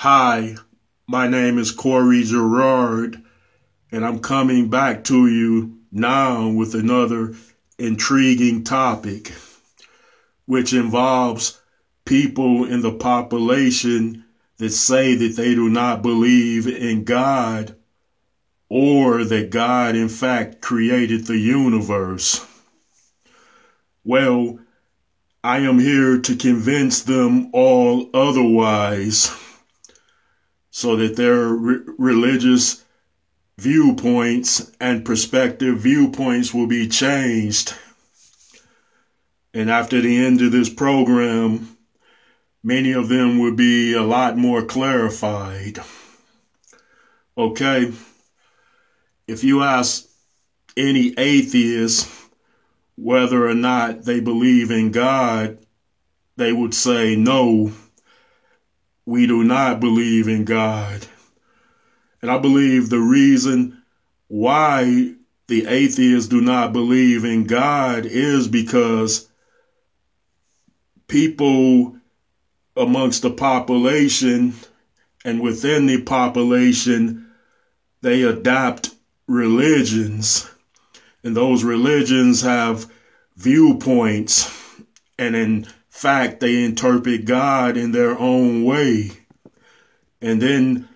Hi, my name is Corey Gerard, and I'm coming back to you now with another intriguing topic, which involves people in the population that say that they do not believe in God or that God, in fact, created the universe. Well, I am here to convince them all otherwise, so that their religious viewpoints and perspective viewpoints will be changed. And after the end of this program, many of them will be a lot more clarified. Okay? If you ask any atheist whether or not they believe in God, they would say, no, we do not believe in God. And I believe the reason why the atheists do not believe in God is because people amongst the population and within the population, they adopt religions. And those religions have viewpoints. And in fact, they interpret God in their own way. And then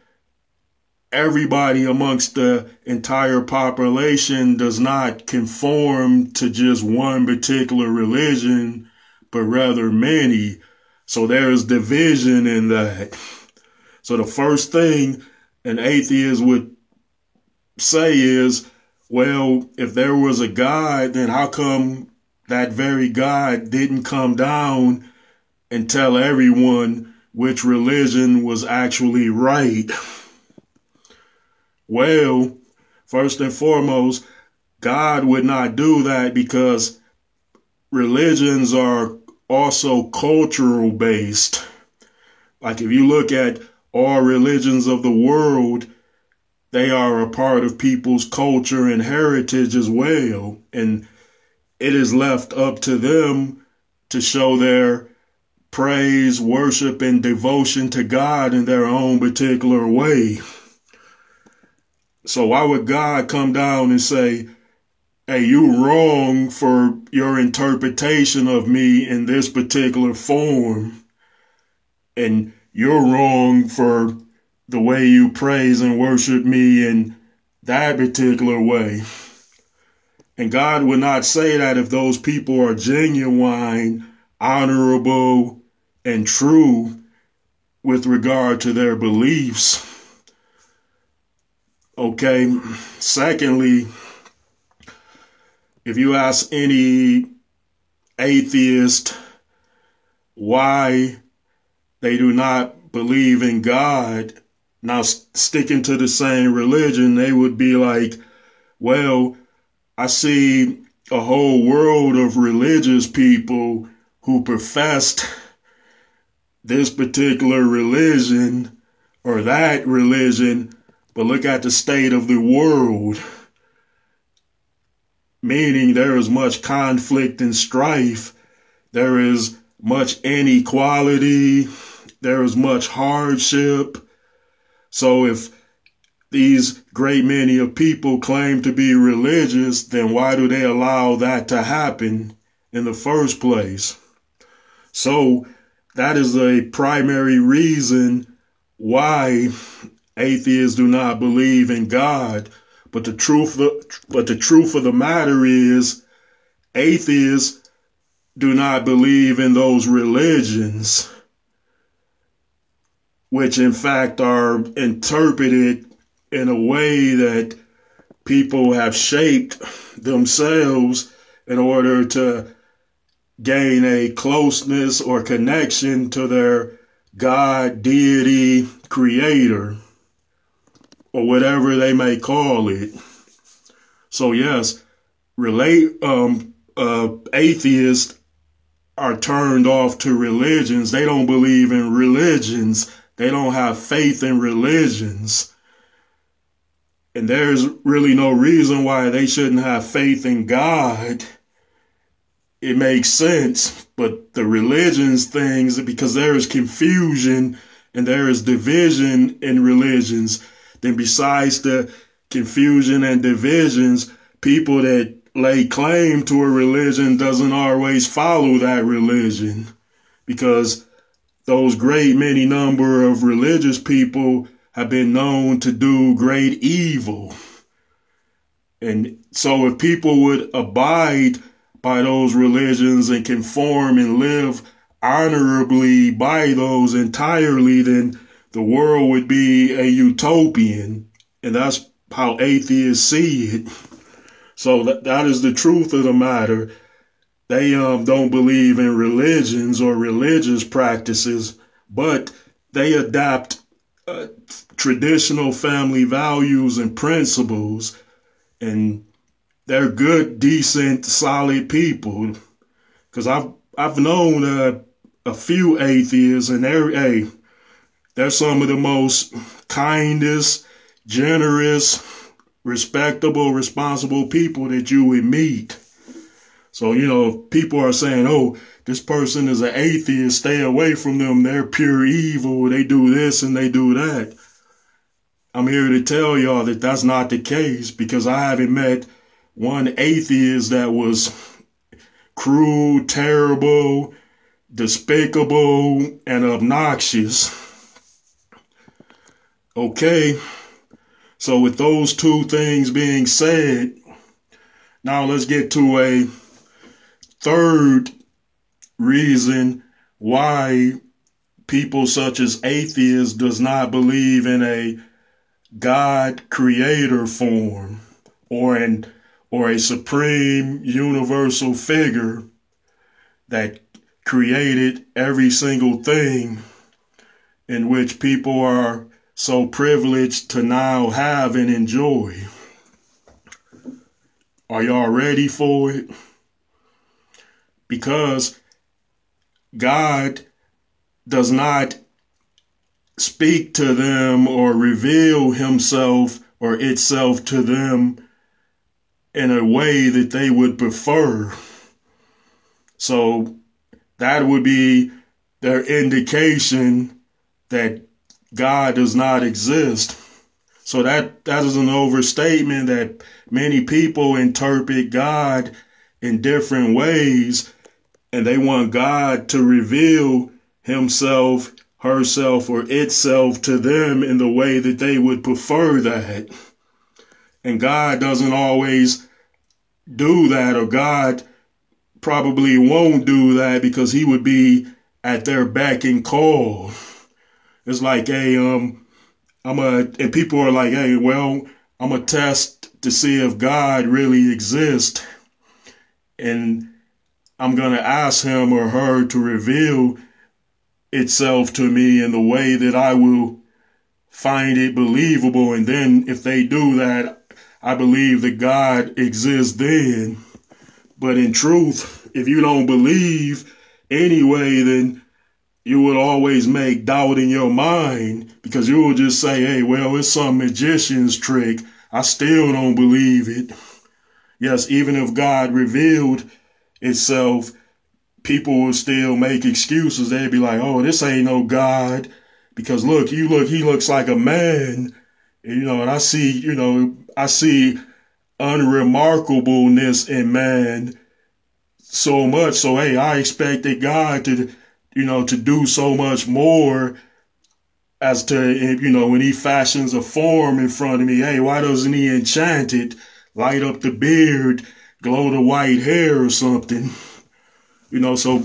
everybody amongst the entire population does not conform to just one particular religion, but rather many. So there is division in that. So the first thing an atheist would say is, well, if there was a God, then how come that very God didn't come down and tell everyone which religion was actually right? Well, first and foremost, God would not do that because religions are also cultural based. Like if you look at all religions of the world, they are a part of people's culture and heritage as well. And it is left up to them to show their praise, worship, and devotion to God in their own particular way. So why would God come down and say, hey, you wrong for your interpretation of me in this particular form, and you're wrong for the way you praise and worship me in that particular way? And God would not say that if those people are genuine, honorable, and true with regard to their beliefs. Okay, secondly, if you ask any atheist why they do not believe in God, now sticking to the same religion, they would be like, well, I see a whole world of religious people who professed this particular religion or that religion, but look at the state of the world. Meaning there is much conflict and strife. There is much inequality. There is much hardship. So if these great many of people claim to be religious, then why do they allow that to happen in the first place? So that is a primary reason why atheists do not believe in God. But the truth of the matter is, atheists do not believe in those religions, which in fact are interpreted in a way that people have shaped themselves in order to gain a closeness or connection to their God, deity, creator, or whatever they may call it. So yes, atheists are turned off to religions. They don't believe in religions. They don't have faith in religions. And there's really no reason why they shouldn't have faith in God. It makes sense, but the religions things, because there is confusion and there is division in religions, then besides the confusion and divisions, people that lay claim to a religion doesn't always follow that religion, because those great many number of religious people have been known to do great evil. And so if people would abide by those religions and conform and live honorably by those entirely, then the world would be a utopian. And that's how atheists see it. So that is the truth of the matter. They don't believe in religions or religious practices, but they adopt traditional family values and principles, and they're good, decent, solid people. Because I've known a few atheists, and they're some of the most kindest, generous, respectable, responsible people that you would meet. So, people are saying, oh, this person is an atheist, stay away from them, they're pure evil, they do this and they do that. I'm here to tell y'all that that's not the case, because I haven't met one atheist that was cruel, terrible, despicable, and obnoxious. Okay, so with those two things being said, now let's get to a third reason why people such as atheists does not believe in a God creator form or a supreme universal figure that created every single thing in which people are so privileged to now have and enjoy. Are y'all ready for it? Because God does not speak to them or reveal himself or itself to them in a way that they would prefer. So that would be their indication that God does not exist. So that is an overstatement that many people interpret God in different ways, and they want God to reveal himself, herself, or itself to them in the way that they would prefer that. And God doesn't always do that, or God probably won't do that, because he would be at their beck and call. It's like, hey, and people are like, hey, well, I'm gonna test to see if God really exists, and I'm gonna ask him or her to reveal itself to me in the way that I will find it believable. And then if they do that, I believe that God exists then. But in truth, if you don't believe anyway, then you would always make doubt in your mind, because you will just say, hey, well, it's some magician's trick. I still don't believe it. Yes, even if God revealed itself, people will still make excuses. They'd be like, oh, this ain't no God, because look, he looks like a man. And, and I see unremarkableness in man so much. So, hey, I expected God to do so much more, as to, when he fashions a form in front of me. Hey, why doesn't he enchant it, light up the beard, glow the white hair or something? So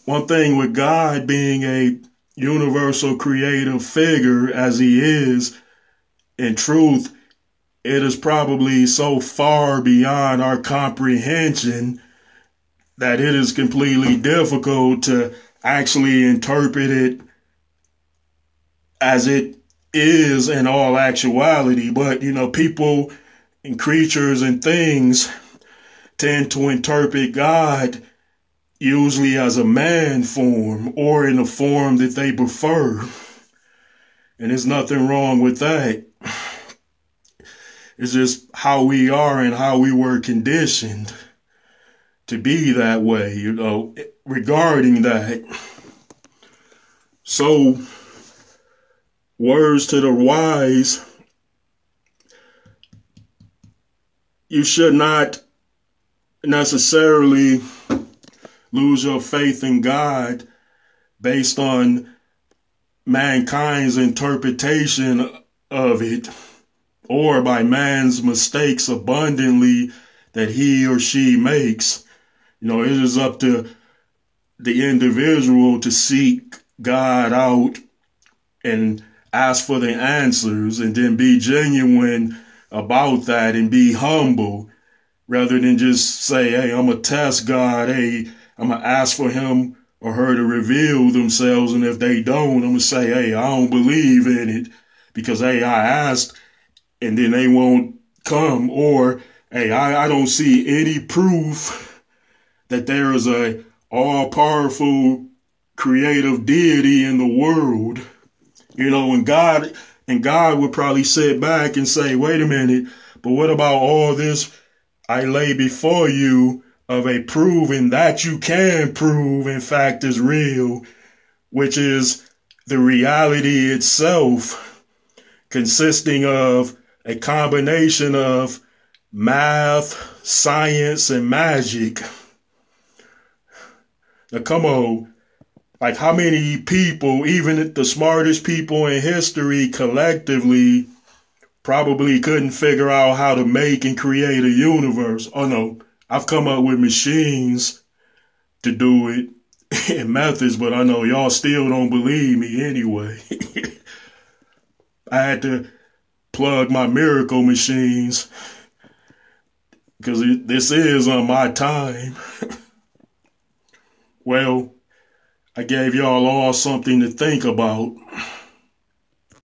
one thing with God being a universal creative figure as he is, in truth, it is probably so far beyond our comprehension that it is completely difficult to actually interpret it as it is in all actuality. But, people and creatures and things tend to interpret God usually as a man form or in a form that they prefer. And there's nothing wrong with that. It's just how we are and how we were conditioned to be that way, regarding that. So words to the wise, you should not necessarily lose your faith in God based on mankind's interpretation of it, or by man's mistakes abundantly that he or she makes. You know, it is up to the individual to seek God out and ask for the answers, and then be genuine about that and be humble, rather than just say, hey, I'm going to test God. Hey, I'm going to ask for him or her to reveal themselves. And if they don't, I'm going to say, hey, I don't believe in it because, hey, I asked and then they won't come. Or, hey, I don't see any proof that there is a all-powerful creative deity in the world. You know, and God would probably sit back and say, wait a minute, but what about all this I lay before you of a proving that you can prove, in fact, is real, which is the reality itself, consisting of a combination of math, science, and magic. Now, come on. Like, how many people, even the smartest people in history collectively, probably couldn't figure out how to make and create a universe? Oh no, I've come up with machines to do it and methods, but I know y'all still don't believe me anyway. I had to plug my miracle machines because this is on my time. Well, I gave y'all all something to think about.